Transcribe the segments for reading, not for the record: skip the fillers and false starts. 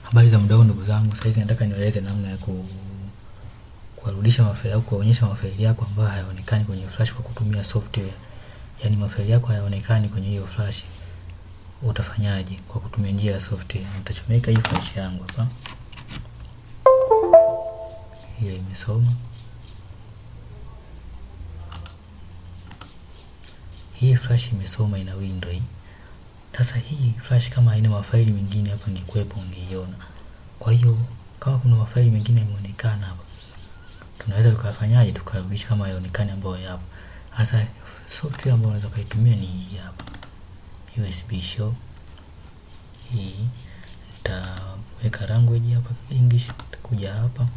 Habari za muda huu ndugu zangu, sasa nataka niwaeleze namna ya kuwarudisha mafaili au kuonyesha mafaili yako ambayo hayaonekani kwenye flash kwa kutumia software. Yaani mafaili yako hayaonekani kwenye hiyo flash. Utafanyaje kwa kutumia njia ya software? Nitachomeka hii flash yangu hapa. Hii imesoma. Hii flash imesoma, ina window hii. Sasa hii flash kama haina mafaili mengine hapa ingekuepo ungeiona. Kwa hiyo kama kuna mafaili mengine yameonekana hapa, tunaweza tukafanyaje tukarudisha kama hayaonekani ambayo yapo. Sasa software ambayo unaweza kuitumia ni hii hapa. USB show. Hii nitaweka language hapa English, nitakuja hapa.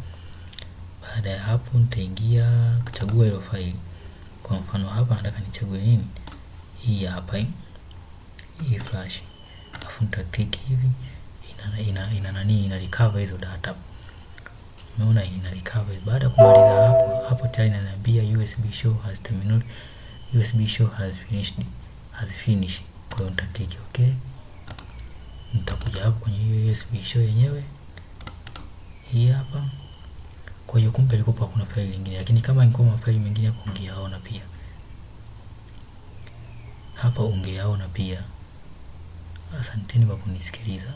Baada ya hapo nitaingia kuchagua ile faili. Kwa mfano hapa nataka nichague nini? Hii hapa hii flash. Alafu nita click hivi, ina recover hizo data. Umeona ina recover. Baada ya kumaliza hapo tayari inaniambia USB show has terminated, USB show has finished. Kwa hiyo nita click okay. Nitakuja hapo kwenye hiyo USB show yenyewe. Hii hapa. Kwa hiyo kumbe ilikuwa kuna faili nyingine, lakini kama ingekuwa mafaili mengine hapo ungeyaona pia. Hapa ungeyaona pia. Asanteni kwa kunisikiliza.